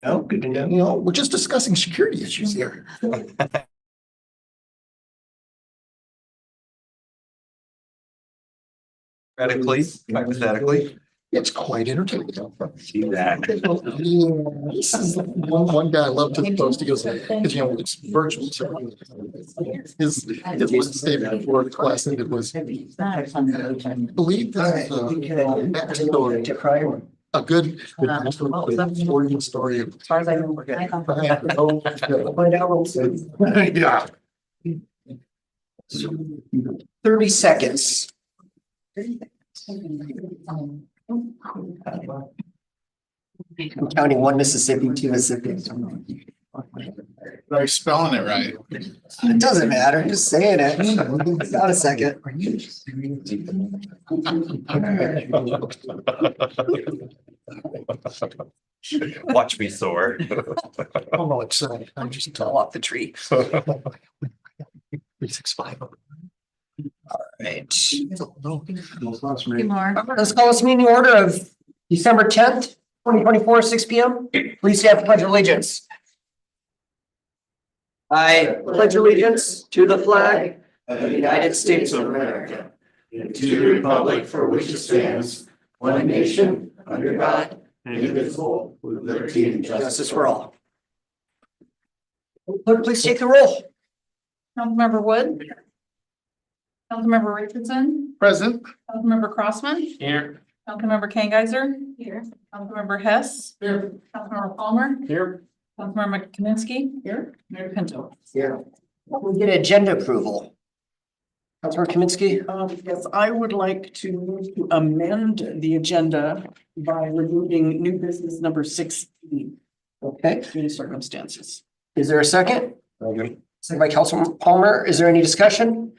Oh, good to know. You know, we're just discussing security issues here. Hypothetically. It's quite entertaining. See that. Yeah, this is one guy I loved his post. He goes, because you know, it's virtual. So his was statement before the class ended was, I believe this is backstory to crime. A good origin story. As far as I know, we're good. Yeah. 30 seconds. I'm counting 1 Mississippi, 2 Mississippi. Are you spelling it right? It doesn't matter, I'm just saying it. Got a second. Watch me soar. Oh, no, it's, I'm just Fall off the tree. 365. Right. More. Let's call this meeting order of December 10th, 2024, 6 p.m. Please stand for pledge of allegiance. I pledge allegiance to the flag of the United States of America and to the republic for which it stands, one nation, under God, indivisible, with liberty and justice for all. Clerk, please take the roll. Councilmember Wood. Councilmember Richardson. Present. Councilmember Crossman. Here. Councilmember Kangiser. Here. Councilmember Hess. Here. Councilmember Palmer. Here. Councilmember Kaminsky. Here. Mayor Pinto. Here. We get agenda approval. Councilmember Kaminsky. Yes, I would like to move to amend the agenda by removing new business number 16 Okay, due to circumstances. is there a second? Second by Councilman Palmer. Is there any discussion?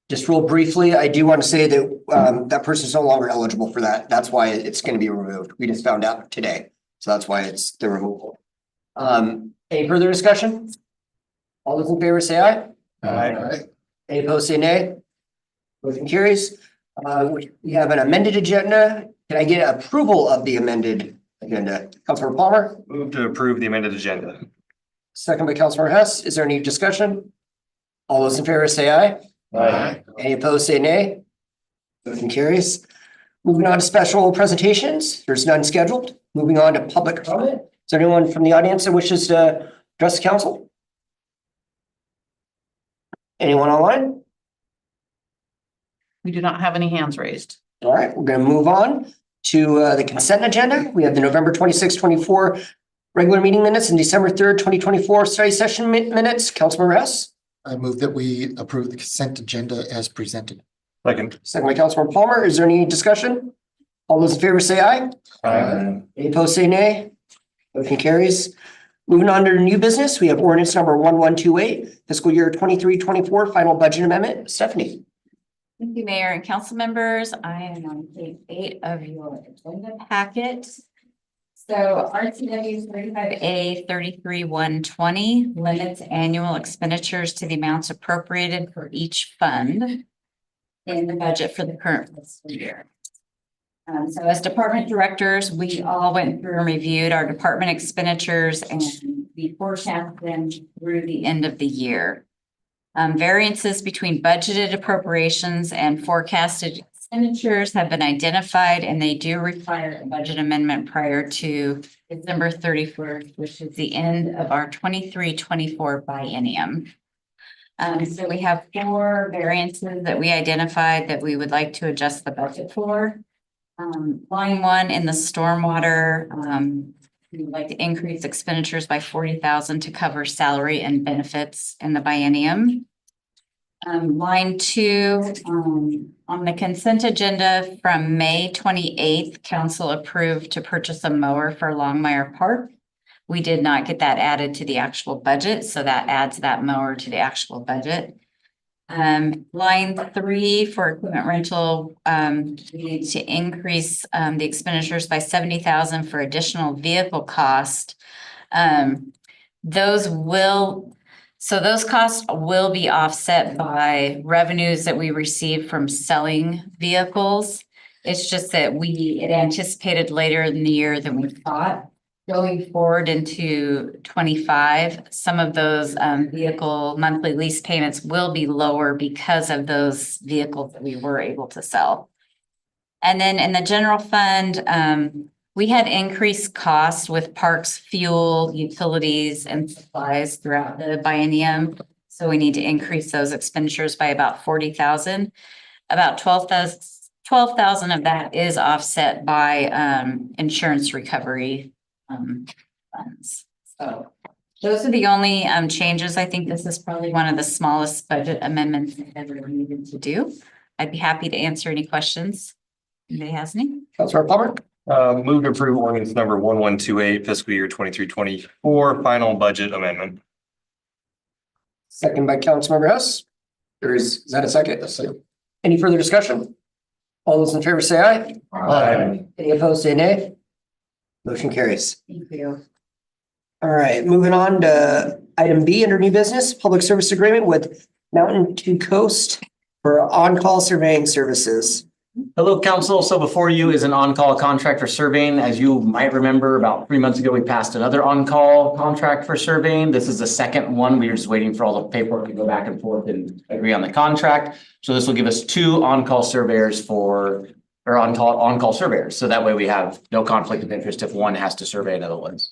Just real briefly, I do want to say that that person is no longer eligible for that. That's why it's going to be removed. We just found out today. So that's why it's the removal. Any further discussion? All those in favor say aye. Aye. Any opposed say nay. Motion carries. We have an amended agenda. Can I get approval of the amended agenda? Councilor Palmer, Move to approve the amended agenda. second by Councilor Hess. Is there any discussion? All those in favor say aye. Aye. Any opposed say nay. Motion carries. Moving on to special presentations. There's none scheduled. Moving on to public comment. Is there anyone from the audience that wishes to address the council? Anyone online? We do not have any hands raised. All right, we're going to move on to the consent agenda. We have the November 26, 24 regular meeting minutes and December 3rd, 2024 study session minutes. Councilmember Hess. I move that we approve the consent agenda as presented. Second. Second by Councilmember Palmer. Is there any discussion? All those in favor say aye. Any opposed say nay. Motion carries. Moving on to new business, we have ordinance number 1128, fiscal year 23-24 final budget amendment. Stephanie. Thank you, Mayor and council members. I am on page 8 of your agenda packet. So RCW 35A 33120 limits annual expenditures to the amounts appropriated for each fund in the budget for the current fiscal year. So as department directors, we all went through and reviewed our department expenditures and we forecast them through the end of the year. Variances between budgeted appropriations and forecasted expenditures have been identified and they do require a budget amendment prior to December 31st, which is the end of our 23-24 biennium. So we have 4 variances that we identified that we would like to adjust the budget for. Line 1 in the stormwater, we would like to increase expenditures by 40,000 to cover salary and benefits in the biennium. Line 2, on the consent agenda from May 28th, council approved to purchase a mower for Longmire Park. We did not get that added to the actual budget, so that adds that mower to the actual budget. Line 3 for equipment rental, we need to increase the expenditures by 70,000 for additional vehicle cost. Those costs will be offset by revenues that we receive from selling vehicles. It's just that it anticipated later in the year than we thought. going forward into 25, some of those vehicle monthly lease payments will be lower because of those vehicles that we were able to sell. And then in the general fund, we had increased costs with parks, fuel, utilities, and supplies throughout the biennium. So we need to increase those expenditures by about 40,000. About 12,000 of that is offset by insurance recovery funds. So those are the only changes. I think this is probably one of the smallest budget amendments that ever needed to do. I'd be happy to answer any questions. Anybody has any? Councilmember Palmer, Move to approve ordinance number 1128 fiscal year 23-24 final budget amendment. second by Councilmember Hess. Is that a second? Any further discussion? All those in favor say aye. Aye. Any opposed, say nay. Motion carries. Thank you. All right, moving on to item B under new business, public service agreement with Mountain to Coast for on-call surveying services. Hello, council. So before you is an on-call contract for surveying. As you might remember, about 3 months ago, we passed another on-call contract for surveying. This is the second one. We are just waiting for all the paperwork to go back and forth and agree on the contract. So this will give us 2 on-call surveyors or on-call surveyors. So that way we have no conflict of interest if one has to survey another one's.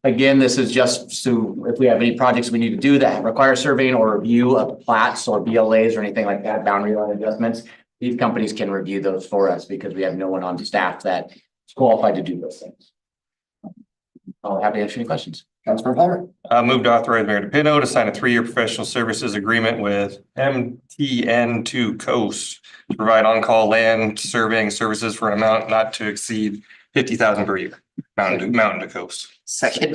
Again, this is just so if we have any projects we need to do that require surveying or review of plats or BLAs or anything like that, boundary line adjustments, these companies can review those for us because we have no one on staff that is qualified to do those things. I'll have to answer any questions. Councilmember Palmer, Move to authorize Mayor DePino to sign a 3-year professional services agreement with MTN2 Coast to provide on-call land surveying services for an amount not to exceed 50,000 per year. Mountain to Coast. second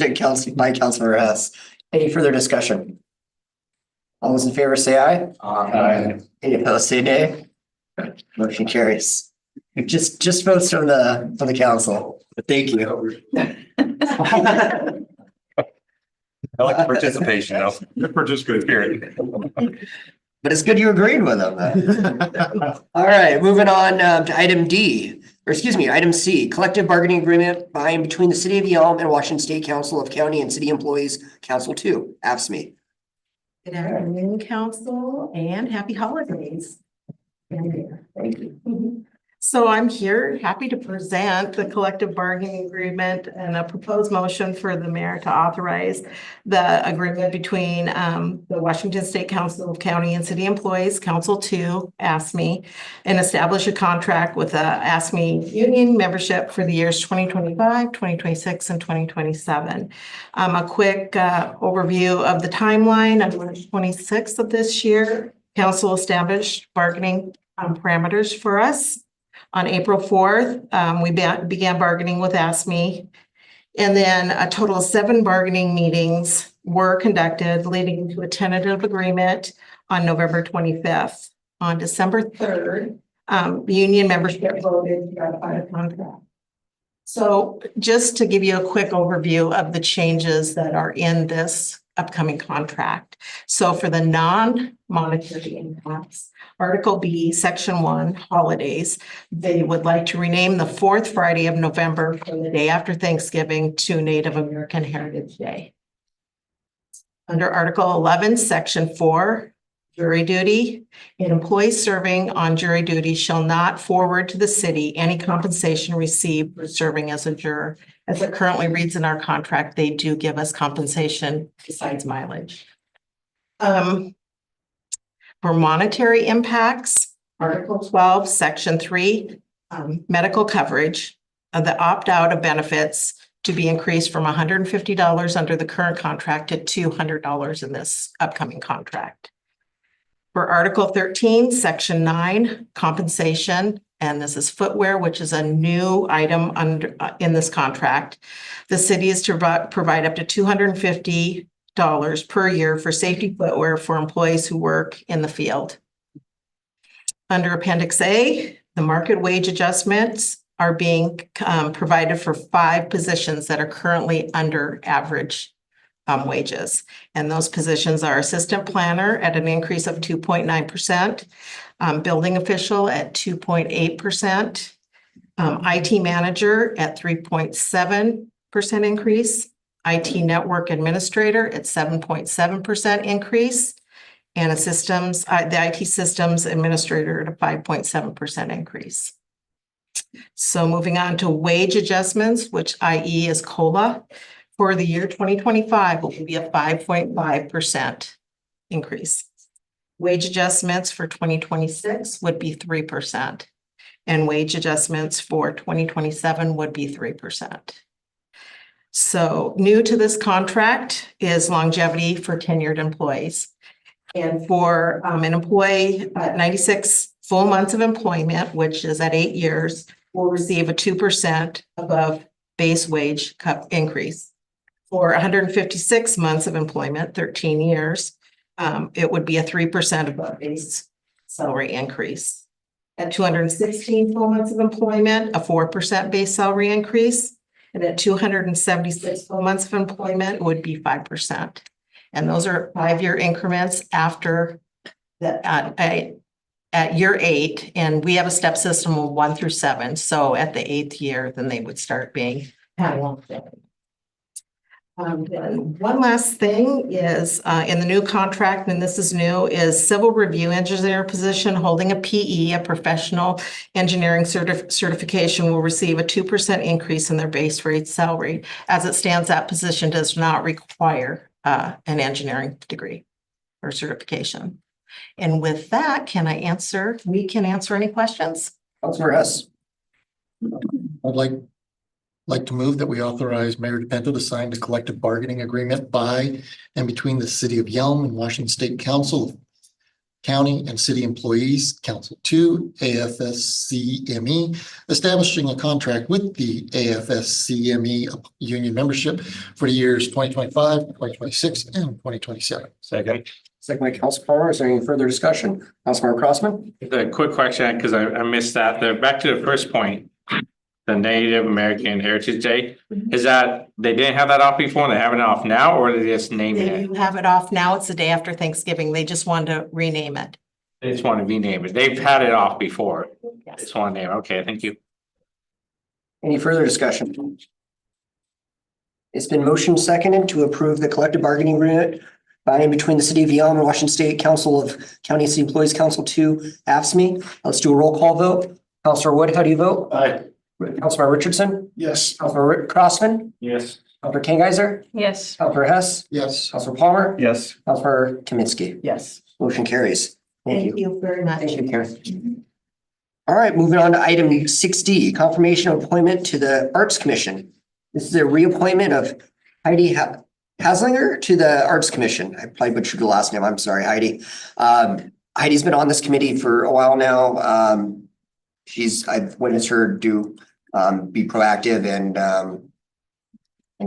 by Councilmember Hess. Any further discussion? All those in favor say aye. Aye. Any opposed, say nay. Motion carries. Just votes from the council, but thank you. I like the participation though. Participate. Spirit. But it's good you agreed with them. All right, moving on to item C, collective bargaining agreement by and between the city of Yelm and Washington State Council of County and City Employees, Council 2, AFSCME. Good afternoon, council, and happy holidays. Thank you. So I'm here, happy to present the collective bargaining agreement and a proposed motion for the mayor to authorize the agreement between the Washington State Council of County and City Employees, Council 2, AFSCME, and establish a contract with the AFSCME union membership for the years 2025, 2026, and 2027. A quick overview of the timeline. On March 26th of this year, council established bargaining parameters for us. On April 4th, we began bargaining with AFSCME. And then a total of 7 bargaining meetings were conducted, leading to a tentative agreement on November 25th. On December 3rd, the union membership voted to ratify the contract. So just to give you a quick overview of the changes that are in this upcoming contract. So for the non-monetary impacts, Article B, Section 1, holidays, they would like to rename the 4th Friday of November from the day after Thanksgiving to Native American Heritage Day. Under Article 11, Section 4, jury duty, an employee serving on jury duty shall not forward to the city any compensation received for serving as a juror. As it currently reads in our contract, they do give us compensation besides mileage. For monetary impacts, Article 12, Section 3, medical coverage, the opt-out of benefits to be increased from $150 under the current contract to $200 in this upcoming contract. For Article 13, Section 9, compensation, and this is footwear, which is a new item under in this contract. The city is to provide up to $250 per year for safety footwear for employees who work in the field. Under Appendix A, the market wage adjustments are being provided for 5 positions that are currently under average wages. And those positions are assistant planner at an increase of 2.9%, building official at 2.8%, IT manager at 3.7%, increase. IT network administrator at 7.7% increase. And the IT systems administrator at a 5.7% increase. So moving on to wage adjustments, which i.e. is COLA, for the year 2025 will be a 5.5% increase. Wage adjustments for 2026 would be 3%. And wage adjustments for 2027 would be 3%. So new to this contract is longevity for tenured employees. And for an employee at 96 full months of employment, which is at 8 years, will receive a 2% above base wage increase. For 156 months of employment, 13 years, it would be a 3% above base salary increase. At 216 full months of employment, a 4% base salary increase. And at 276 full months of employment would be 5%. And those are 5-year increments after that at year 8. And we have a step system of 1 through 7. So at the 8th year, then they would start being one last thing is in the new contract, and this is new, is civil review engineer position holding a PE, a professional engineering certification, will receive a 2% increase in their base rate salary. As it stands, that position does not require an engineering degree or certification. And with that, we can answer any questions? Councilor Hess. I'd like to move that we authorize Mayor DePinto to sign the collective bargaining agreement by and between the City of Yelm and Washington State Council of County and City Employees, Council 2, AFSCME, establishing a contract with the AFSCME union membership for the years 2025, 2026, and 2027. Second. Second by Councilor Palmer. Is there any further discussion? Councilmember Crossman? The quick question, because I missed that. Back to the first point, the Native American Heritage Day, is that they didn't have that off before and they have it off now, or they just naming They it? do have it off now. It's the day after Thanksgiving. They just wanted to rename it. They just want to rename it. They've had it off before. Yes. Just want to name. Okay, thank you. Any further discussion? It's been motion seconded to approve the collective bargaining agreement by and between the City of Yelm and Washington State Council of County and City Employees, Council 2, AFSCME. Let's do a roll call vote. Councilor Wood, how do you vote? Aye. Councilor Richardson? Yes. Councilor Crossman? Yes. Councilor Kangiser? Yes. Councilor Hess? Yes. Councilor Palmer? Yes. Councilor Kaminsky? Yes. Motion carries. Thank you. Thank you very much. Thank you, Karen. All right, moving on to item 6D, confirmation of appointment to the Arts Commission. This is a reappointment of Heidi Haslinger to the Arts Commission. I probably butchered the last name. I'm sorry, Heidi. Heidi's been on this committee for a while now. I've witnessed her be proactive and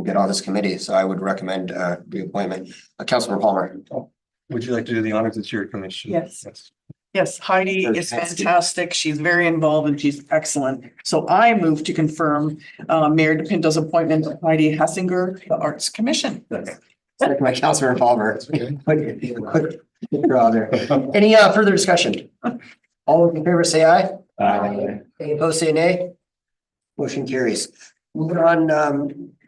get on this committee. So I would recommend reappointment. Councilor Palmer. Would you like to do the honors? It's your commission. Yes. Yes, Heidi is fantastic. She's very involved and she's excellent. So I move to confirm Mayor DePinto's appointment of Heidi Hassinger to the Arts Commission. Second by Councilor Palmer. Okay. Quick draw there. Any further discussion? All in favor, say aye. Aye. Any opposed, say nay. Motion carries. Moving on,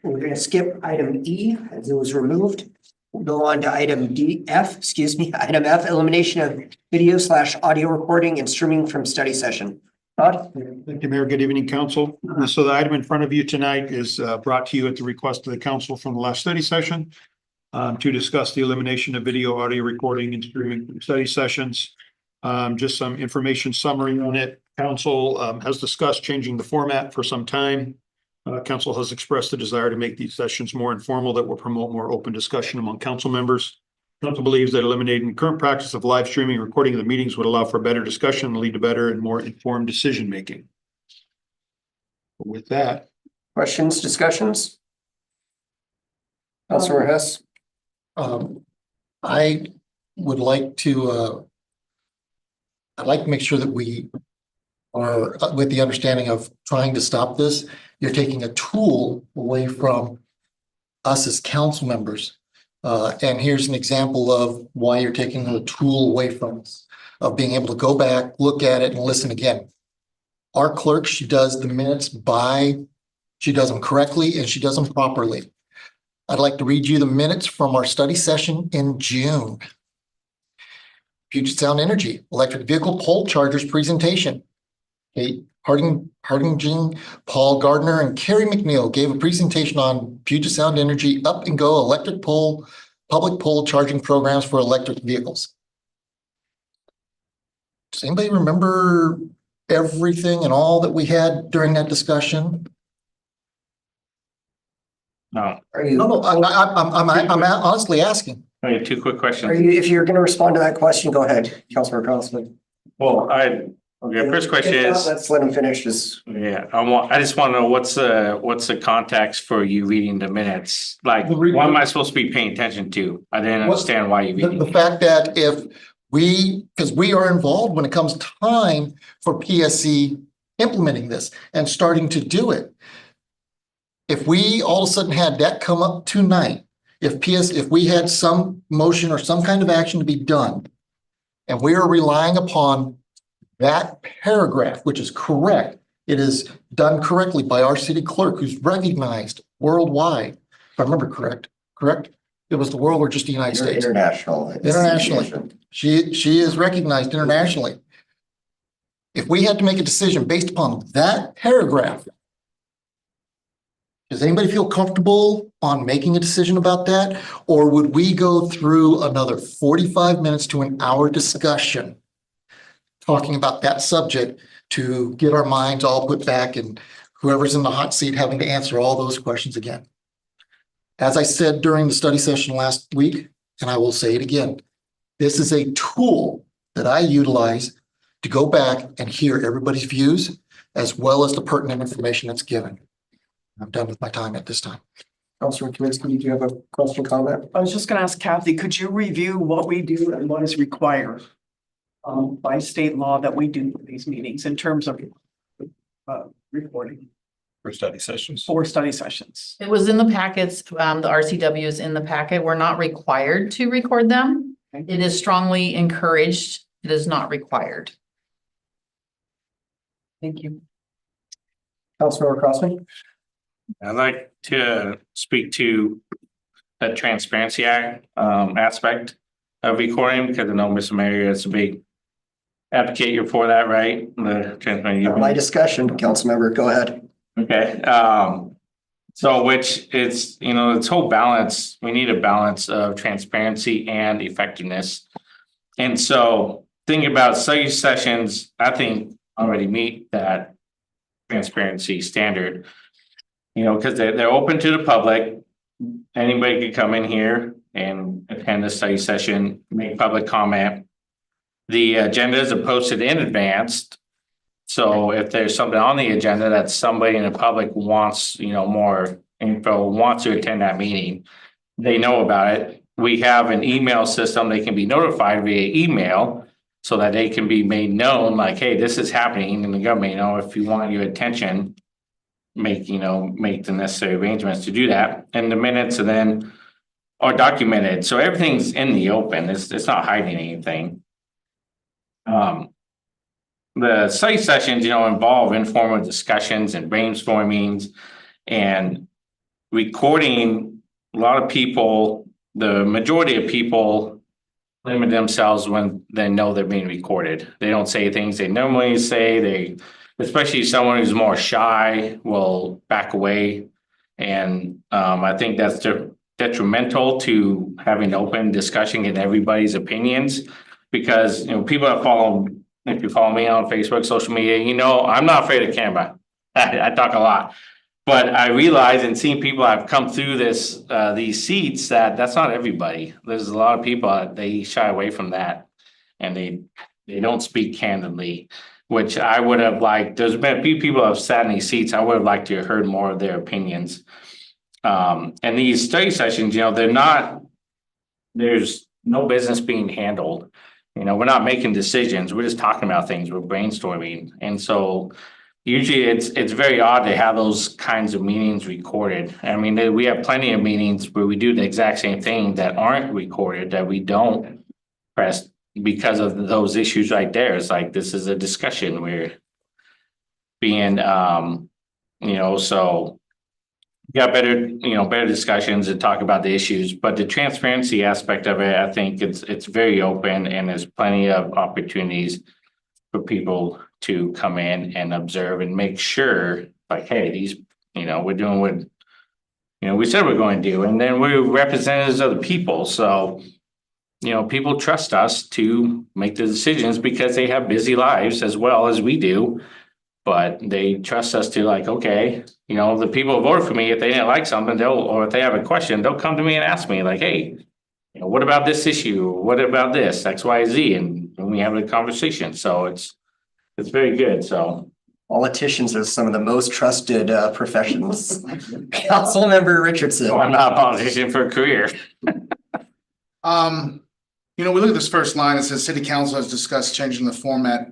we're going to skip item E as it was removed. We'll go on to item item F, elimination of video/audio recording and streaming from study session. Todd? Thank you, Mayor. Good evening, Council. So the item in front of you tonight is brought to you at the request of the Council from the last study session to discuss the elimination of video, audio recording and streaming from study sessions. Just some information summary on it. Council has discussed changing the format for some time. Council has expressed the desire to make these sessions more informal that will promote more open discussion among council members. Council believes that eliminating the current practice of live streaming and recording of the meetings would allow for better discussion and lead to better and more informed decision making. With that. Questions, discussions? Councilor Hess? I would like to, I'd like to make sure that we are with the understanding of trying to stop this. You're taking a tool away from us as council members. And here's an example of why you're taking a tool away from us, of being able to go back, look at it and listen again. Our clerk, she does the minutes by She does them correctly and she does them properly. I'd like to read you the minutes from our study session in June. Puget Sound Energy, electric vehicle pole chargers presentation. Kate Harding, Paul Gardner, and Carrie McNeil gave a presentation on Puget Sound Energy up and go electric pole, public pole charging programs for electric vehicles. Does anybody remember everything and all that we had during that discussion? No, Are you, No, I'm honestly asking. I have two quick are questions. you, if you're gonna respond to that question, go ahead, Councilor Crossman. Well, okay, first question If not, is, let's let him finish this. yeah, I just want to know what's the context for you reading the minutes? Like, what am I supposed to be paying attention to? I didn't understand why you The reading. fact that because we are involved when it comes time for PSC implementing this and starting to do it. If we all of a sudden had that come up tonight, if we had some motion or some kind of action to be done, and we are relying upon that paragraph, which is correct, it is done correctly by our city clerk, who's recognized worldwide. If I remember correct? It was the world or just the United States? International. Internationally. She is recognized internationally. If we had to make a decision based upon that paragraph, does anybody feel comfortable on making a decision about that? Or would we go through another 45 minutes to an hour discussion talking about that subject to get our minds all put back and whoever's in the hot seat having to answer all those questions again? As I said during the study session last week, and I will say it again, this is a tool that I utilize to go back and hear everybody's views as well as the pertinent information that's given. I'm done with my time at this time. Councilor Kaminsky, do you have a question, comment? I was just gonna ask Kathy, could you review what we do and what is required by state law that we do for these meetings in terms of recording For study sessions. for study sessions? It was in the packets, the RCW is in the packet. We're not required to record them. It is strongly encouraged. It is not required. Thank you. Councilor Crossman? I'd like to speak to the Transparency Act aspect of recording, because I know Mr. Mayor is a big advocate here for that, right? The transparency. My discussion, council member, go ahead. Okay, so which it's, this whole balance, we need a balance of transparency and effectiveness. And so thinking about study sessions, I think already meet that transparency standard. Because they're open to the public. Anybody could come in here and attend the study session, make public comment. The agendas are posted in advance. So if there's something on the agenda that somebody in the public wants, more info, wants to attend that meeting, they know about it. We have an email system. They can be notified via email so that they can be made known, like, hey, this is happening in the government. If you want your attention, make the necessary arrangements to do that. And the minutes and then are documented. So everything's in the open. It's not hiding anything. The study sessions, involve informal discussions and brainstormings and recording. A lot of people, the majority of people limit themselves when they know they're being recorded. They don't say things they normally say. Especially someone who's more shy will back away. And I think that's detrimental to having open discussion and everybody's opinions. Because people that follow, if you follow me on Facebook, social media, I'm not afraid of camera. I talk a lot. But I realize and seeing people I've come through these seats that's not everybody. There's a lot of people that they shy away from that and they don't speak candidly. Which I would have liked. There's been a few people who have sat in these seats. I would have liked to have heard more of their opinions. And these study sessions, there's no business being handled. We're not making decisions. We're just talking about things. We're brainstorming. And so usually it's very odd to have those kinds of meetings recorded. I mean, we have plenty of meetings where we do the exact same thing that aren't recorded, that we don't press. Because of those issues right there. It's like, this is a discussion we're being, so got better, better discussions and talk about the issues, but the transparency aspect of it, I think it's very open and there's plenty of opportunities for people to come in and observe and make sure, like, hey, these, we're doing what, we said we're going to do, and then we're representatives of the people, so people trust us to make the decisions because they have busy lives as well as we do. But they trust us to, like, okay, the people who voted for me, if they didn't like something, or if they have a question, they'll come to me and ask me, like, hey, what about this issue? What about this, X, Y, Z? And we have a conversation. So it's very good. So Politicians are some of the most trusted professions. Councilmember Richardson. I'm not a politician for a career. We look at this first line, it says city council has discussed changing the format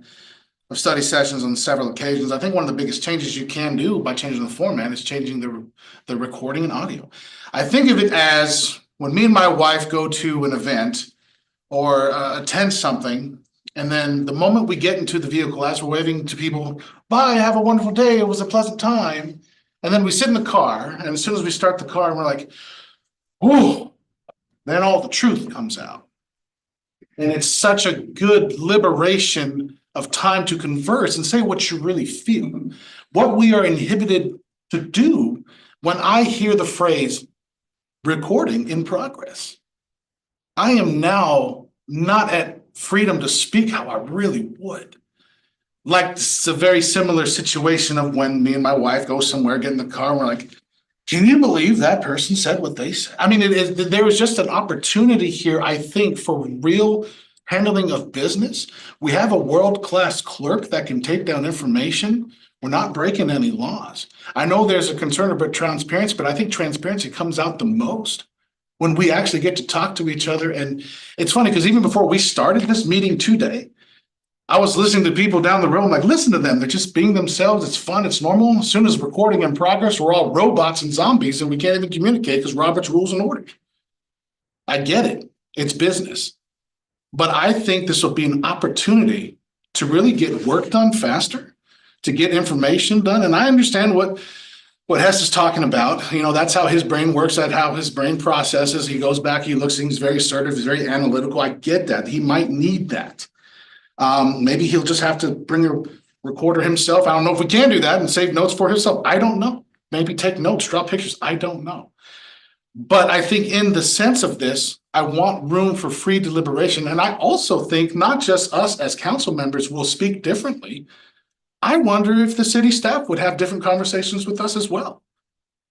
of study sessions on several occasions. I think one of the biggest changes you can do by changing the format is changing the recording and audio. I think of it as when me and my wife go to an event or attend something, and then the moment we get into the vehicle, as we're waving to people, bye, have a wonderful day, it was a pleasant time. And then we sit in the car, and as soon as we start the car, and we're like, whoa, then all the truth comes out. And it's such a good liberation of time to converse and say what you really feel. What we are inhibited to do when I hear the phrase recording in progress. I am now not at freedom to speak how I really would. Like, it's a very similar situation of when me and my wife go somewhere, get in the car, and we're like, can you believe that person said what they said? I mean, there was just an opportunity here, I think, for real handling of business. We have a world-class clerk that can take down information. We're not breaking any laws. I know there's a concern about transparency, but I think transparency comes out the most when we actually get to talk to each other. And it's funny because even before we started this meeting today, I was listening to people down the road, like, listen to them. They're just being themselves. It's fun. It's normal. As soon as recording in progress, we're all robots and zombies and we can't even communicate because Robert's rules and orders. I get it. It's business. But I think this will be an opportunity to really get work done faster, to get information done. And I understand what Hess is talking about. That's how his brain works, that's how his brain processes. He goes back, he looks, he's very assertive, he's very analytical. I get that. He might need that. Maybe he'll just have to bring a recorder himself. I don't know if we can do that and save notes for himself. I don't know. Maybe take notes, draw pictures. I don't know. But I think in the sense of this, I want room for free deliberation. And I also think not just us as council members will speak differently. I wonder if the city staff would have different conversations with us as well,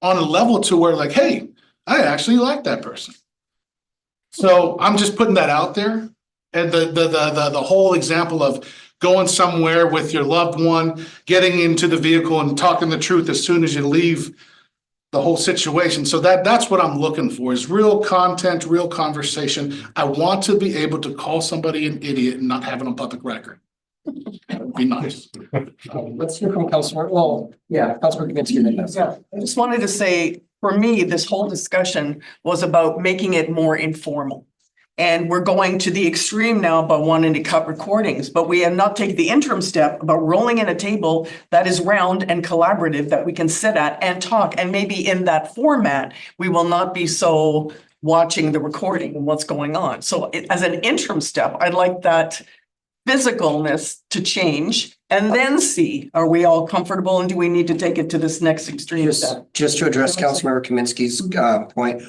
on a level to where, like, hey, I actually like that person. So I'm just putting that out there. And the whole example of going somewhere with your loved one, getting into the vehicle and talking the truth as soon as you leave the whole situation. So that's what I'm looking for, is real content, real conversation. I want to be able to call somebody an idiot and not have it on public record. That would be nice. Let's hear from Councilor. Well, yeah, Councilor Kaminsky. Yeah, I just wanted to say, for me, this whole discussion was about making it more informal. And we're going to the extreme now by wanting to cut recordings, but we have not taken the interim step about rolling in a table that is round and collaborative that we can sit at and talk. And maybe in that format, we will not be so watching the recording and what's going on. So as an interim step, I'd like that physicalness to change and then see, are we all comfortable and do we need to take it to this next extreme step? Just to address Councilmember Kaminsky's point,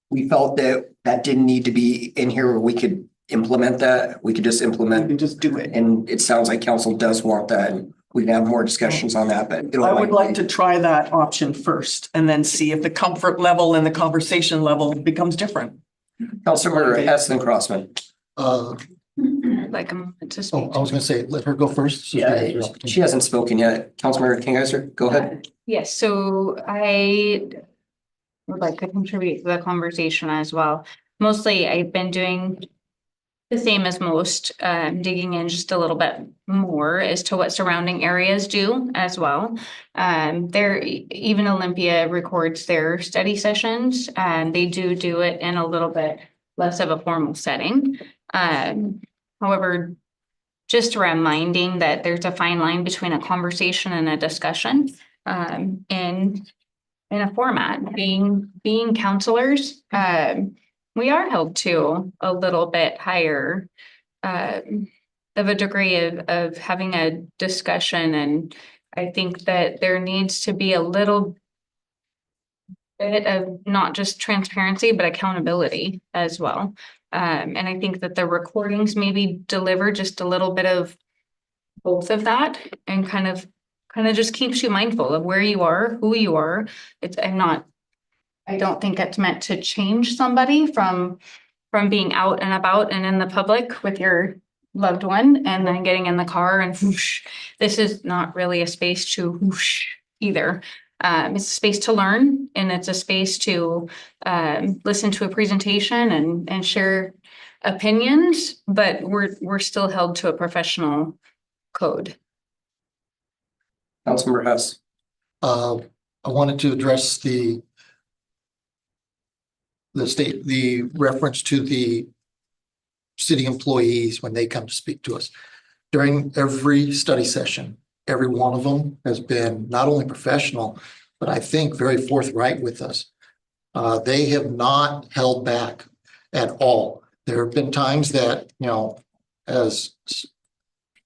we felt that didn't need to be in here where we could implement that. We could just implement. We can just do it. And it sounds like council does want that. And we can have more discussions on that, but I would like to try that option first and then see if the comfort level and the conversation level becomes different. Councilmember Hess and Crossman. Like a moment to speak. I was gonna say, let her go first. So Yeah, she hasn't spoken yet. Councilmember Kingheiser, go ahead. Yes, so I would like to contribute to the conversation as well. Mostly I've been doing the same as most, digging in just a little bit more as to what surrounding areas do as well. Even Olympia records their study sessions, and they do it in a little bit less of a formal setting. However, just reminding that there's a fine line between a conversation and a discussion. And in a format, being counselors, we are held to a little bit higher of a degree of having a discussion, and I think that there needs to be a little bit of not just transparency, but accountability as well. And I think that the recordings maybe deliver just a little bit of both of that, and kind of just keeps you mindful of where you are, who you are. I don't think it's meant to change somebody from being out and about and in the public with your loved one and then getting in the car and whoosh. This is not really a space to whoosh either. It's a space to learn, and it's a space to listen to a presentation and share opinions, but we're still held to a professional code. Councilmember Hess. I wanted to address the reference to the city employees when they come to speak to us. During every study session, every one of them has been not only professional, but I think very forthright with us. They have not held back at all. There have been times that, as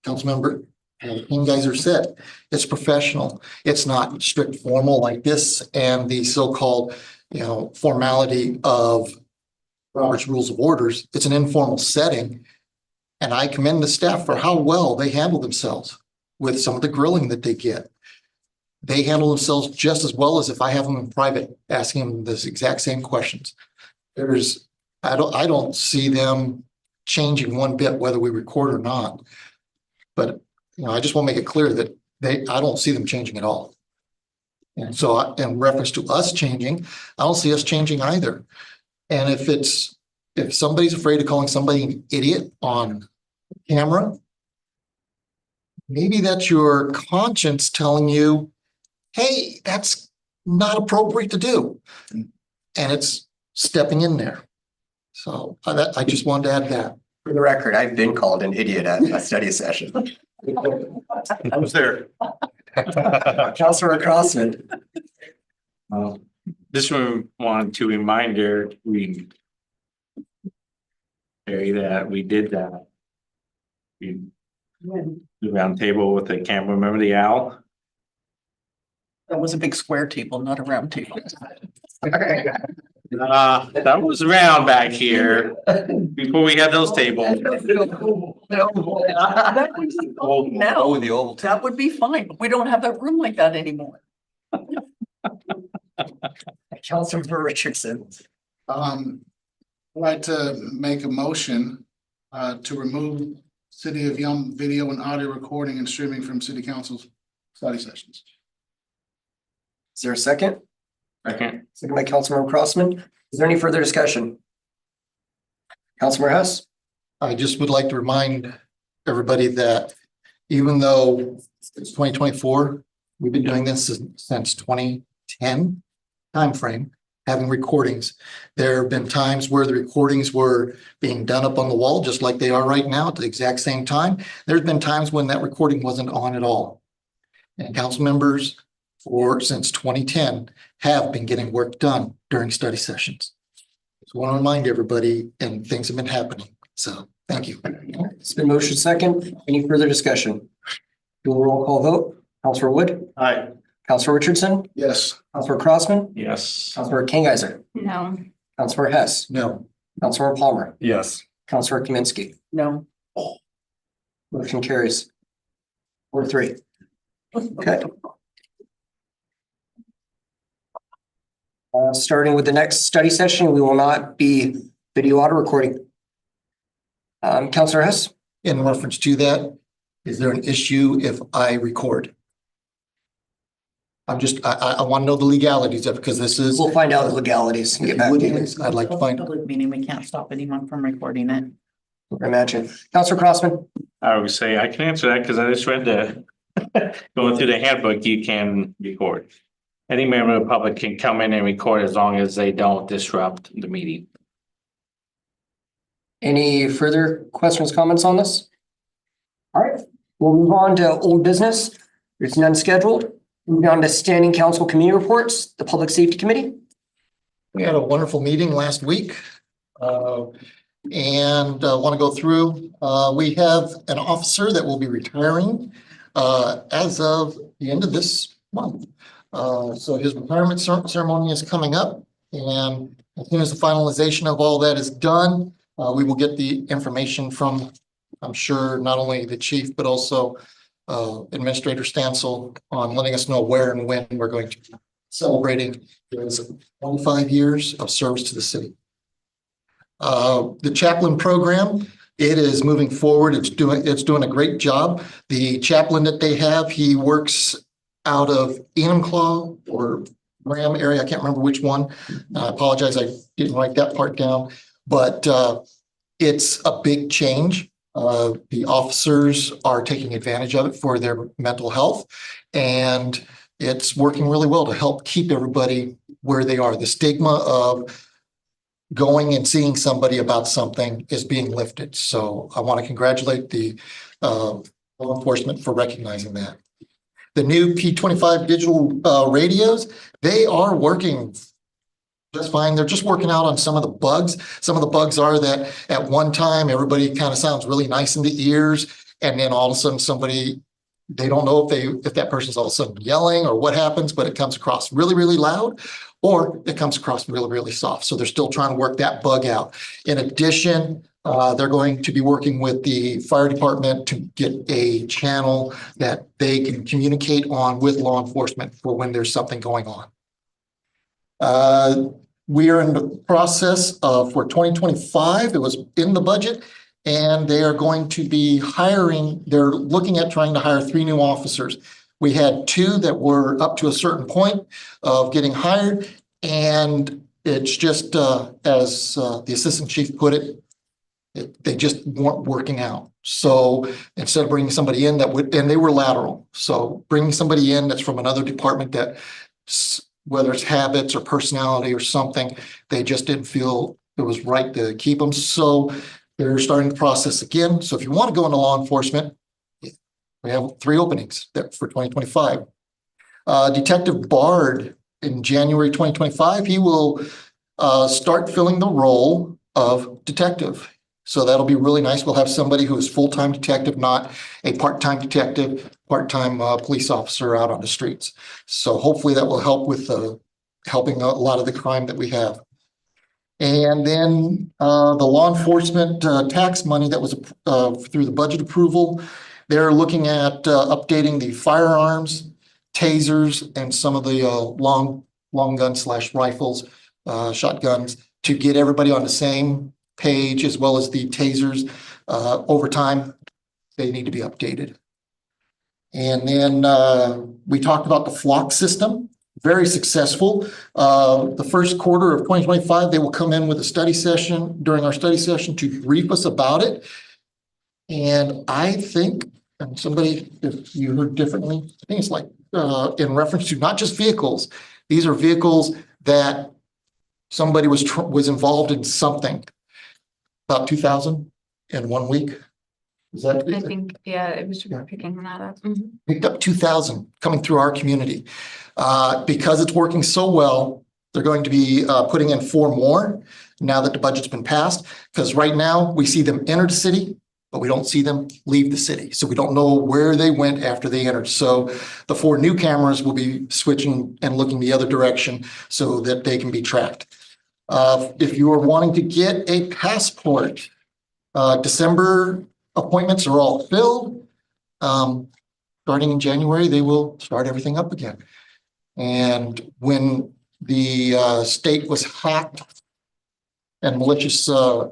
Councilmember Geiser said, it's professional. It's not strict formal like this and the so-called, formality of Robert's Rules of Orders. It's an informal setting. And I commend the staff for how well they handle themselves with some of the grilling that they get. They handle themselves just as well as if I have them in private, asking them this exact same questions. I don't see them changing one bit, whether we record or not. But, I just want to make it clear that I don't see them changing at all. And so in reference to us changing, I don't see us changing either. And if somebody's afraid of calling somebody an idiot on camera, maybe that's your conscience telling you, hey, that's not appropriate to do. And it's stepping in there. So I just wanted to add that. For the record, I've been called an idiot at a study session. I was there. Councilor Crossman. Just wanted to remind Mary that we did that. The round table with the camera, remember the owl? That was a big square table, not a round table. That was round back here before we had those tables. That would be fine now. The oval. That would be fine, but we don't have that room like that anymore. Councilmember Richardson. I'd like to make a motion to remove City of Yelm video and audio recording and streaming from City Council's study sessions. Is there a second? Second. Second by Councilmember Crossman. Is there any further discussion? Councilmember Hess? I just would like to remind everybody that even though it's 2024, we've been doing this since 2010 timeframe, having recordings. There have been times where the recordings were being done up on the wall, just like they are right now at the exact same time. There's been times when that recording wasn't on at all. And council members since 2010 have been getting work done during study sessions. So I want to remind everybody, and things have been happening. So thank you. It's been motion second. Any further discussion? Do a roll call vote. Councilor Wood? Aye. Councilor Richardson? Yes. Councilor Crossman? Yes. Councilor Geiser? No. Councilor Hess? No. Councilor Palmer? Yes. Councilor Kaminsky? No. Motion carries. 4-3. Okay. Starting with the next study session, we will not be video audio recording. Councilor Hess? In reference to that, is there an issue if I record? I want to know the legalities of it, because this is. We'll find out the legalities and get back to you. I'd like to find out. Public meeting, we can't stop anyone from recording it. Imagine. Councilor Crossman? I would say I can answer that because I just read going through the handbook, you can record. Any member of the public can come in and record as long as they don't disrupt the meeting. Any further questions, comments on this? All right, we'll move on to old business. There's none scheduled. Moving on to standing council committee reports, the Public Safety Committee. We had a wonderful meeting last week. And want to go through, we have an officer that will be retiring as of the end of this month. So his retirement ceremony is coming up, and as soon as the finalization of all that is done, we will get the information from, I'm sure, not only the chief, but also Administrator Stansel on letting us know where and when we're going to be celebrating his 25 years of service to the city. The chaplain program, it is moving forward. It's doing a great job. The chaplain that they have, he works out of Enumclaw or Graham area. I can't remember which one. I apologize. I didn't write that part down, but it's a big change. The officers are taking advantage of it for their mental health, and it's working really well to help keep everybody where they are. The stigma of going and seeing somebody about something is being lifted. So I want to congratulate the law enforcement for recognizing that. The new P25 digital radios, they are working just fine. They're just working out on some of the bugs. Some of the bugs are that at one time, everybody kind of sounds really nice in the ears. And then all of a sudden somebody, they don't know if that person's all of a sudden yelling or what happens, but it comes across really, really loud, or it comes across really, really soft. So they're still trying to work that bug out. In addition, they're going to be working with the fire department to get a channel that they can communicate on with law enforcement for when there's something going on. We are in the process of, for 2025, it was in the budget, and they are going to be hiring, they're looking at trying to hire 3 new officers. We had 2 that were up to a certain point of getting hired, and it's just, as the assistant chief put it, they just weren't working out. So instead of bringing somebody in that would, and they were lateral. So bringing somebody in that's from another department that, whether it's habits or personality or something, they just didn't feel it was right to keep them. So they're starting the process again. So if you want to go into law enforcement, we have 3 openings for 2025. Detective Bard in January 2025, he will start filling the role of detective. So that'll be really nice. We'll have somebody who is full-time detective, not a part-time detective, part-time police officer out on the streets. So hopefully that will help with helping a lot of the crime that we have. And then the law enforcement tax money that was through the budget approval, they're looking at updating the firearms, tasers, and some of the long gun / rifles, shotguns, to get everybody on the same page, as well as the tasers. Over time, they need to be updated. And then we talked about the flock system, very successful. The first quarter of 2025, they will come in with a study session during our study session to brief us about it. And I think, and somebody, if you heard differently, I think it's like in reference to not just vehicles. These are vehicles that somebody was involved in something. About 2,000 in 1 week. Is that? I think, yeah, it was picking that up. Picked up 2,000 coming through our community. Because it's working so well, they're going to be putting in 4 more now that the budget's been passed. Because right now we see them enter the city, but we don't see them leave the city. So we don't know where they went after they entered. So the 4 new cameras will be switching and looking the other direction so that they can be tracked. If you are wanting to get a passport, December appointments are all filled. Starting in January, they will start everything up again. And when the state was hacked and malicious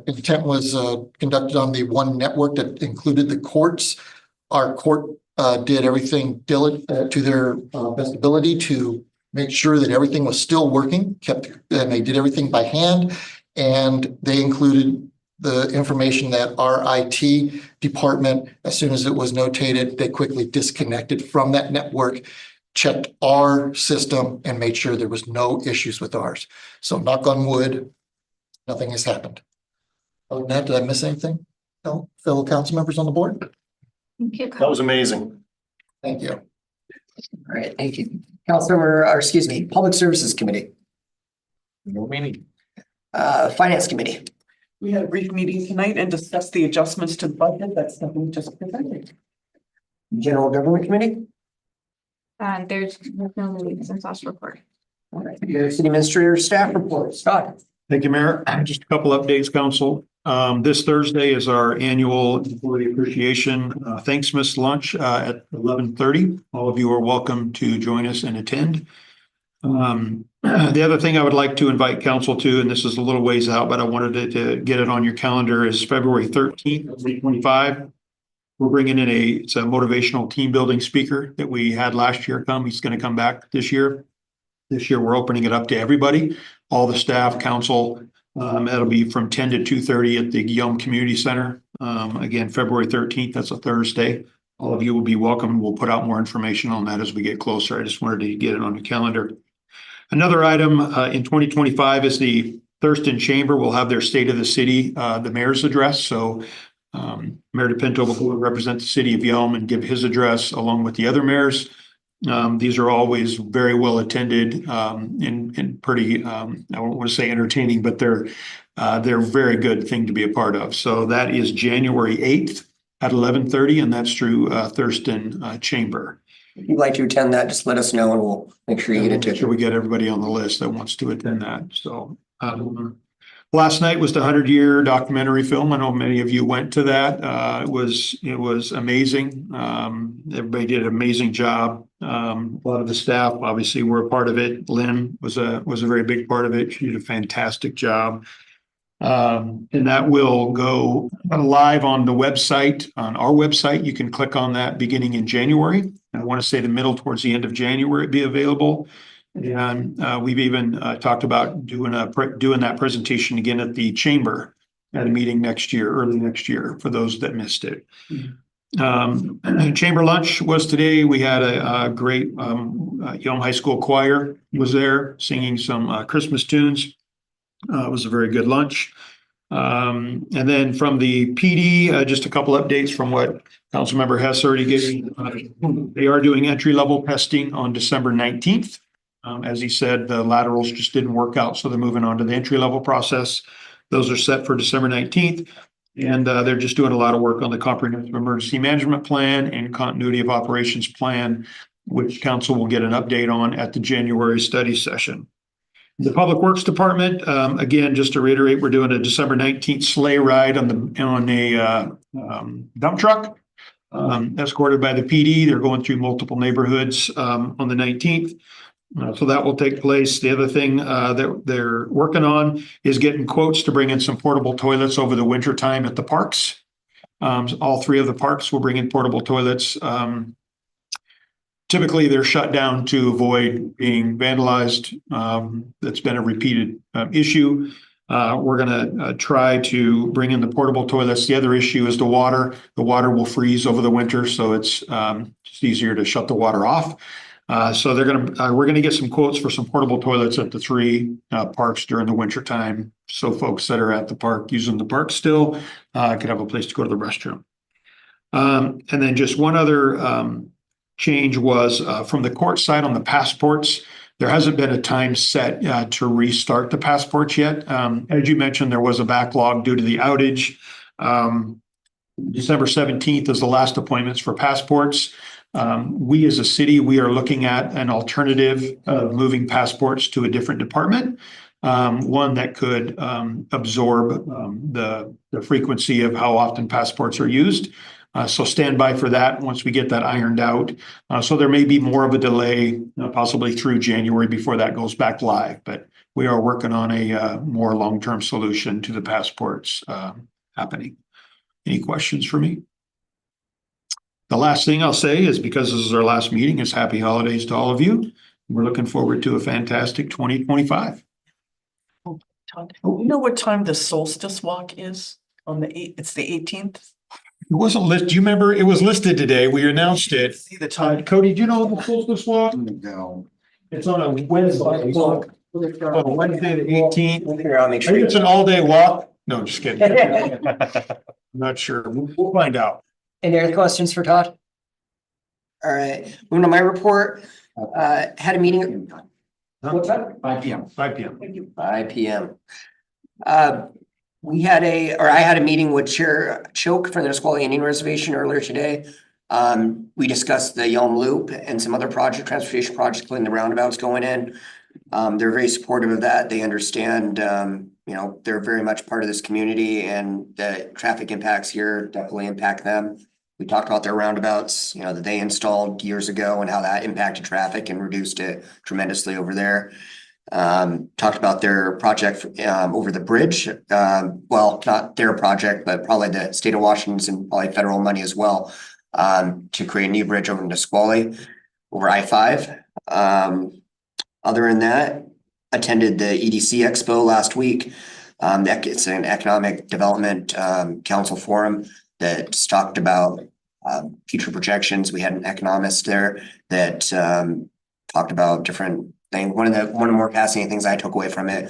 intent was conducted on the one network that included the courts, our court did everything to their best ability to make sure that everything was still working, and they did everything by hand, and they included the information that our IT department, as soon as it was notated, they quickly disconnected from that network, checked our system, and made sure there was no issues with ours. So knock on wood, nothing has happened. Other than that, did I miss anything? No, fellow council members on the board? Thank you. That was amazing. Thank you. All right, thank you. Councilmember, or excuse me, Public Services Committee, No meaning. Finance Committee. We had a brief meeting tonight and discussed the adjustments to the budget that Stephanie just presented. General Government Committee. There's no meeting since last report. All right, your City Administrator Staff Report, Scott. Thank you, Mayor. Just a couple updates, Council. This Thursday is our annual Employee Appreciation Thanksmas Lunch at 11:30. All of you are welcome to join us and attend. The other thing I would like to invite council to, and this is a little ways out, but I wanted to get it on your calendar, is February 13th, 2025. We're bringing in it's a motivational team building speaker that we had last year come. He's going to come back this year. This year, we're opening it up to everybody, all the staff, council. That'll be from 10 to 2:30 at the Yelm Community Center. Again, February 13th, that's a Thursday. All of you will be welcome. We'll put out more information on that as we get closer. I just wanted to get it on the calendar. Another item in 2025 is the Thurston Chamber will have their State of the City, the mayor's address. So Mayor DePinto will represent the city of Yelm and give his address along with the other mayors. These are always very well attended and pretty, I don't want to say entertaining, but they're a very good thing to be a part of. So that is January 8th at 11:30, and that's through Thurston Chamber. If you'd like to attend that, just let us know and we'll make sure you get it Make sure too. we get everybody on the list that wants to attend that. So last night was the 100-year documentary film. I know many of you went to that. It was amazing. Everybody did an amazing job. A lot of the staff obviously were a part of it. Lynn was a very big part of it. She did a fantastic job. And that will go live on the website, on our website. You can click on that beginning in January. I want to say the middle towards the end of January it'd be available. And we've even talked about doing that presentation again at the chamber at a meeting next year, early next year, for those that missed it. Chamber lunch was today. We had a great Yelm High School choir was there singing some Christmas tunes. It was a very good lunch. And then from the PD, just a couple updates from what Councilmember Hess already gave. They are doing entry-level testing on December 19th. As he said, the laterals just didn't work out, so they're moving on to the entry-level process. Those are set for December 19th. And they're just doing a lot of work on the comprehensive emergency management plan and continuity of operations plan, which council will get an update on at the January study session. The Public Works Department, again, just to reiterate, we're doing a December 19th sleigh ride on a dump truck, escorted by the PD. They're going through multiple neighborhoods on the 19th. So that will take place. The other thing that they're working on is getting quotes to bring in some portable toilets over the winter time at the parks. All three of the parks will bring in portable toilets. Typically, they're shut down to avoid being vandalized. That's been a repeated issue. We're going to try to bring in the portable toilets. The other issue is the water. The water will freeze over the winter, so it's just easier to shut the water off. So we're going to get some quotes for some portable toilets at the three parks during the winter time. So folks that are at the park using the park still could have a place to go to the restroom. And then just one other change was from the court side on the passports. There hasn't been a time set to restart the passports yet. As you mentioned, there was a backlog due to the outage. December 17th is the last appointments for passports. We as a city, we are looking at an alternative of moving passports to a different department. One that could absorb the frequency of how often passports are used. So stand by for that once we get that ironed out. So there may be more of a delay, possibly through January before that goes back live. But we are working on a more long-term solution to the passports happening. Any questions for me? The last thing I'll say is, because this is our last meeting, is happy holidays to all of you. We're looking forward to a fantastic 2025. Todd, you know what time the solstice walk is on the 8th? It's the 18th. It wasn't listed. Do you remember? It was listed today. We announced it. See the time. Cody, do you know the solstice walk? No. It's on a Wednesday. Oh, Wednesday the 18th. Here, I'll make I sure. think it's an all-day walk. No, just kidding. I'm not sure. We'll find out. Any other questions for Todd? All right, moving to my report, had a meeting. What's that? 5 p.m. 5 p.m. 5 p.m. I had a meeting with Chair Choke from the Nisqually Indian Reservation earlier today. We discussed the Yelm Loop and some other transportation projects, including the roundabouts going in. They're very supportive of that. They understand, they're very much part of this community, and the traffic impacts here definitely impact them. We talked about their roundabouts, that they installed years ago and how that impacted traffic and reduced it tremendously over there. Talked about their project over the bridge. Well, not their project, but probably the state of Washington's and probably federal money as well, to create a new bridge over Nisqually over I-5. Other than that, attended the EDC Expo last week. It's an economic development council forum that talked about future projections. We had an economist there that talked about different things. One of the more fascinating things I took away from it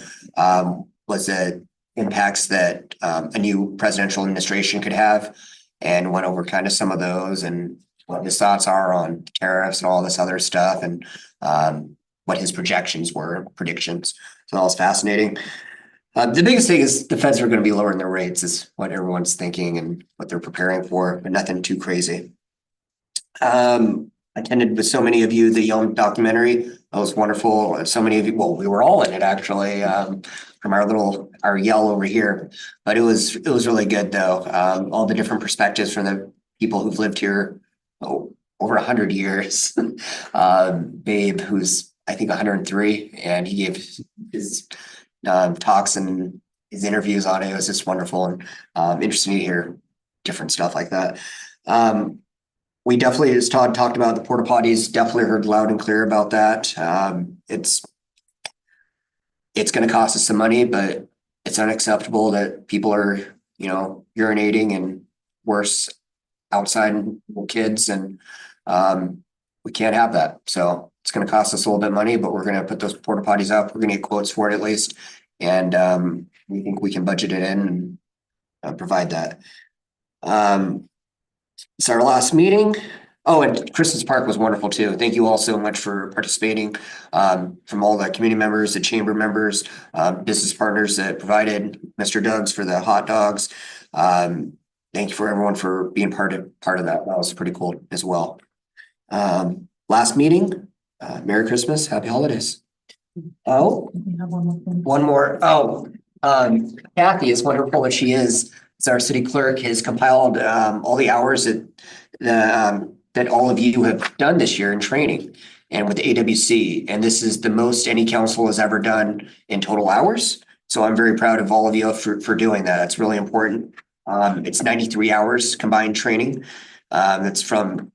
was the impacts that a new presidential administration could have, and went over kind of some of those and what his thoughts are on tariffs and all this other stuff, and what his predictions. So that was fascinating. The biggest thing is the feds are going to be lowering their rates, is what everyone's thinking and what they're preparing for, but nothing too crazy. Attended with so many of you the Yelm documentary. That was wonderful. So many of you, well, we were all in it actually, from our Yell over here, but it was really good though. All the different perspectives from the people who've lived here over 100 years. Babe, who's I think 103, and he gave his talks and his interviews on it. It was just wonderful and interesting to hear different stuff like that. We definitely, as Todd talked about, the porta potties, definitely heard loud and clear about that. It's going to cost us some money, but it's unacceptable that people are, urinating and worse outside with kids, and we can't have that. So it's going to cost us a little bit of money, but we're going to put those porta potties up. We're going to get quotes for it at least, and we think we can budget it in and provide that. It's our last meeting. Oh, and Christmas Park was wonderful too. Thank you all so much for participating, from all the community members, the chamber members, business partners that provided Mr. Doug's for the hot dogs. Thank you for everyone for being part of that. That was pretty cool as well. Last meeting, Merry Christmas, Happy Holidays. Oh, one more. Oh, Kathy, as wonderful as she is, our city clerk, has compiled all the hours that all of you have done this year in training and with the AWC. And this is the most any council has ever done in total hours. So I'm very proud of all of you for doing that. It's really important. It's 93 hours combined training. That's from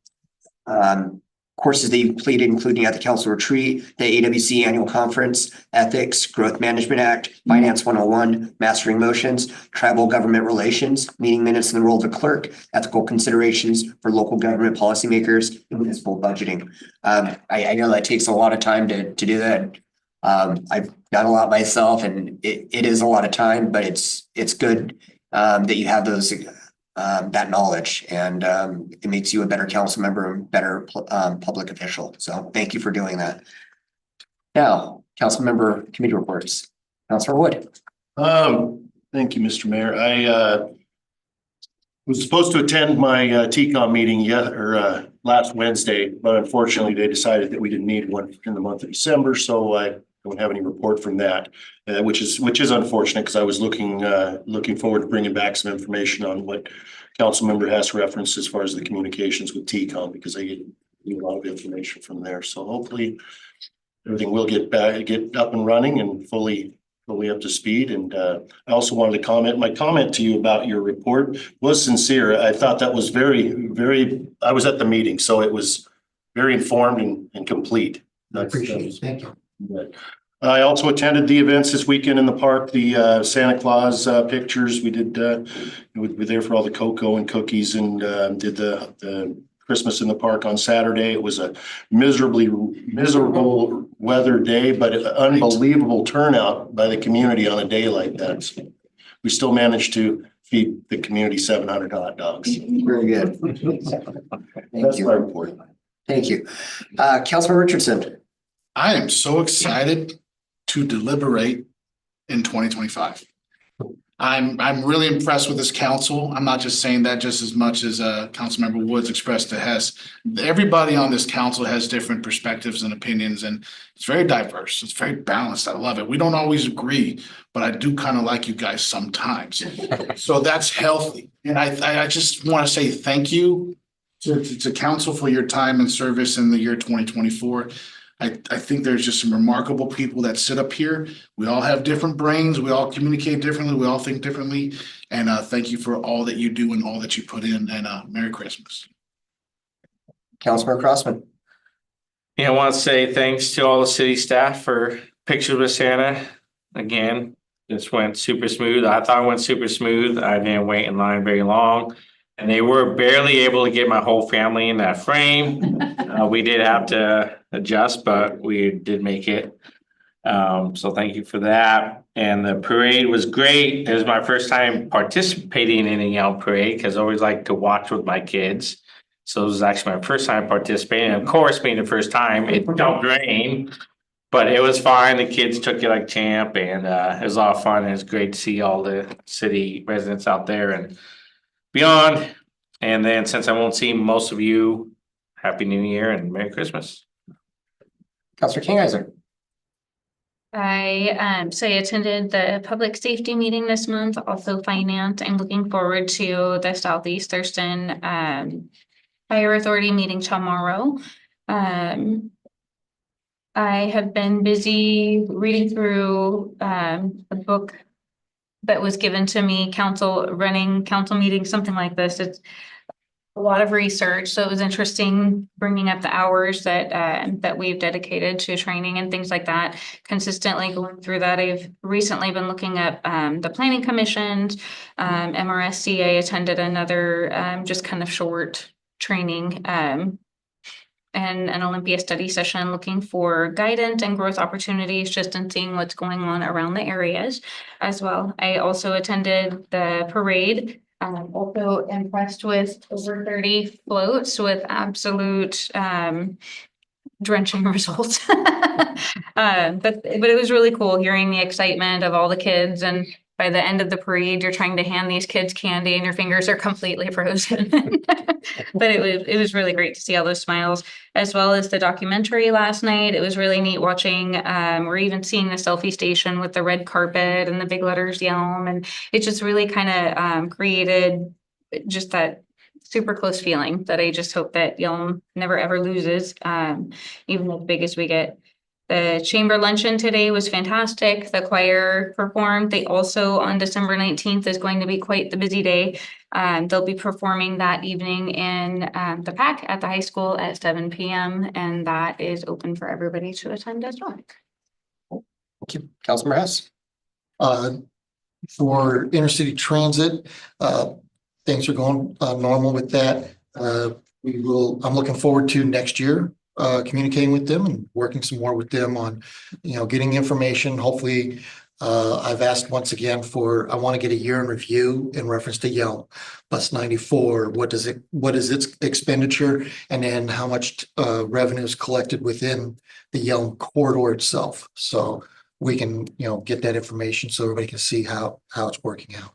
courses that you've completed, including at the council retreat, the AWC annual conference, ethics, growth management act, finance 101, mastering motions, tribal government relations, meeting minutes in the role of the clerk, ethical considerations for local government policymakers, and municipal budgeting. I know that takes a lot of time to do that. I've done a lot myself, and it is a lot of time, but it's good that you have those that knowledge, and it makes you a better council member and better public official. So thank you for doing that. Now, council member committee reports. Councilor Wood. Thank you, Mr. Mayor. I was supposed to attend my TCOM meeting last Wednesday, but unfortunately they decided that we didn't need one in the month of December, so I don't have any report from that, which is unfortunate, because I was looking forward to bringing back some information on what council member has referenced as far as the communications with TCOM, because I get a lot of information from there. So hopefully everything will get up and running and fully up to speed. And I also wanted to comment. My comment to you about your report was sincere. I thought that was I was at the meeting, so it was very informed and complete. I appreciate it. Thank you. I also attended the events this weekend in the park, the Santa Claus pictures. We were there for all the cocoa and cookies, and did the Christmas in the park on Saturday. It was a miserable weather day, but an unbelievable turnout by the community on a day like that. So we still managed to feed the community 700 hot dogs. Very good. Thank That's you. my report. Thank you. Councilman Richardson. I am so excited to deliberate in 2025. I'm really impressed with this council. I'm not just saying that just as much as Councilmember Woods expressed to Hess. Everybody on this council has different perspectives and opinions, and it's very diverse. It's very balanced. I love it. We don't always agree, but I do kind of like you guys sometimes. So that's healthy. And I just want to say thank you to council for your time and service in the year 2024. I think there's just some remarkable people that sit up here. We all have different brains. We all communicate differently. We all think differently. And thank you for all that you do and all that you put in. And Merry Christmas. Councilman Crossman. Yeah, I want to say thanks to all the city staff for pictures with Santa. Again, this went super smooth. I thought it went super smooth. I didn't wait in line very long. And they were barely able to get my whole family in that frame. We did have to adjust, but we did make it. So thank you for that. And the parade was great. It was my first time participating in a Yelm parade because I always like to watch with my kids. So it was actually my first time participating. And of course, being the first time, it don't rain, but it was fine. The kids took it like champ, and it was a lot of fun. And it's great to see all the city residents out there and beyond. And then since I won't see most of you, Happy New Year and Merry Christmas. Councilor Kingheiser. So I attended the public safety meeting this month, also finance. I'm looking forward to the Southeast Thurston Fire Authority meeting tomorrow. I have been busy reading through a book that was given to me, running council meetings, something like this. It's a lot of research, so it was interesting bringing up the hours that we've dedicated to training and things like that. Consistently going through that, I've recently been looking at the planning commissions, MRSCA attended another just kind of short training, and an Olympia study session looking for guidance and growth opportunities just in seeing what's going on around the areas as well. I also attended the parade. Also impressed with over 30 floats with absolute drenching results. But it was really cool hearing the excitement of all the kids, and by the end of the parade, you're trying to hand these kids candy and your fingers are completely frozen. But it was really great to see all those smiles, as well as the documentary last night. It was really neat watching, or even seeing the selfie station with the red carpet and the big letters Yelm, and it just really kind of created just that super close feeling that I just hope that Yelm never ever loses, even as big as we get. The chamber luncheon today was fantastic. The choir performed. They also, on December 19th, is going to be quite the busy day. They'll be performing that evening in the PAC at the high school at 7 p.m. and that is open for everybody to attend as well. Thank you. Councilor Hess. For intercity transit, things are going normal with that. I'm looking forward to next year. Communicating with them and working some more with them on, getting information. Hopefully, I've asked once again I want to get a year in review in reference to Yelm Bus 94. What is its expenditure, and then how much revenue is collected within the Yelm corridor itself, so we can get that information so everybody can see how it's working out.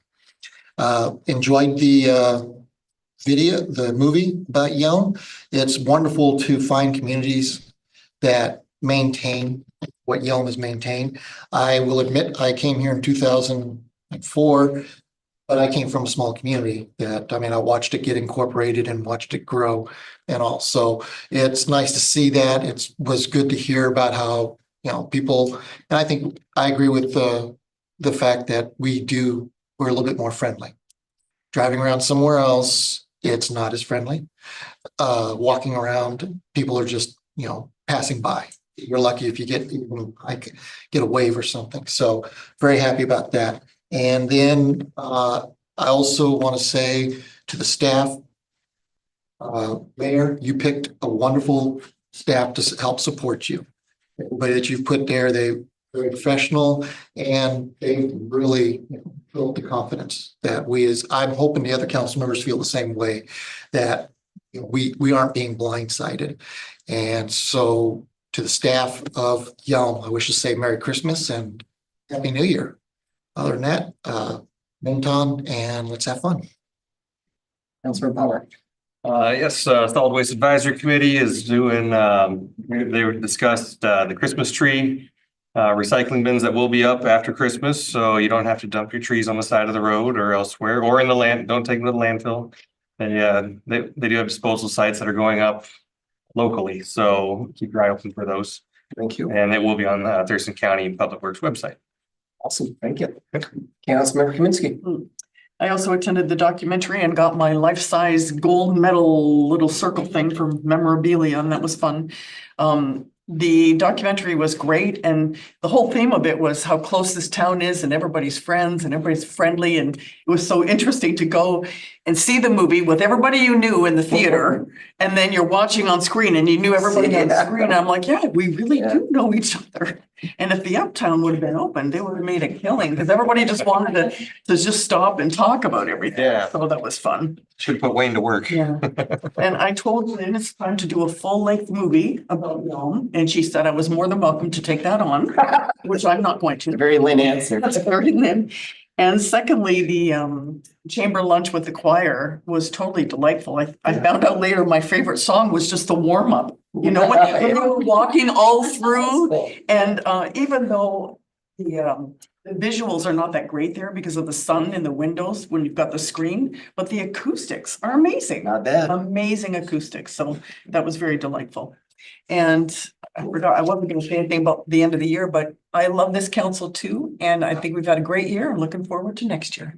Enjoyed the movie about Yelm. It's wonderful to find communities that maintain what Yelm has maintained. I will admit I came here in 2004, but I came from a small community I watched it get incorporated and watched it grow and all. So it's nice to see that. It was good to hear about how, people, and I think I agree with the fact that we're a little bit more friendly. Driving around somewhere else, it's not as friendly. Walking around, people are just, passing by. You're lucky if you get a wave or something. So very happy about that. And then I also want to say to the staff, Mayor, you picked a wonderful staff to help support you. Everybody that you've put there, they're very professional, and they really built the confidence that I'm hoping the other council members feel the same way, that we aren't being blindsided. And so to the staff of Yelm, I wish to say Merry Christmas and Happy New Year. Other than that, Minton, and let's have fun. Councilor Palmer. Yes, Solid Waste Advisory Committee is doing, they discussed, the Christmas tree recycling bins that will be up after Christmas, so you don't have to dump your trees on the side of the road or elsewhere, or in the land, don't take them to the landfill. They do have disposal sites that are going up locally, so keep your eye open for those. Thank you. And it will be on Thurston County Public Works website. Awesome. Thank you. Councilmember Kaminsky. I also attended the documentary and got my life-size gold medal little circle thing for memorabilia, and that was fun. The documentary was great, and the whole theme of it was how close this town is and everybody's friends and everybody's friendly, and it was so interesting to go and see the movie with everybody you knew in the theater, and then you're watching on screen and you knew everybody on the screen. I'm like, yeah, we really do know each other. And if the Uptown would have been open, they would have made a killing, because everybody just wanted to just stop and talk about everything. Yeah. So that was fun. Should put Wayne to work. Yeah. And I told Lynn it's time to do a full-length movie about Yelm, and she said I was more than welcome to take that on, which I'm not going to. Very Lynn answer. That's very Lynn. And secondly, the chamber lunch with the choir was totally delightful. I found out later my favorite song was just the warm-up. You know, when you were walking all through, and even though the visuals are not that great there because of the sun in the windows when you've got the screen, but the acoustics are amazing. Not bad. Amazing acoustics. So that was very delightful. And I forgot, I wasn't going to say anything about the end of the year, but I love this council too. And I think we've had a great year. I'm looking forward to next year.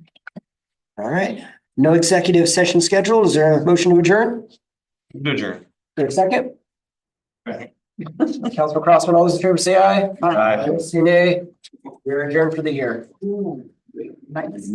All right. No executive session scheduled. Is there a motion to adjourn? Adjourn. Is there a second? Councilor Crossman, all those in favor say aye. Aye. Say nay. We're adjourned for the year. Ooh, nice.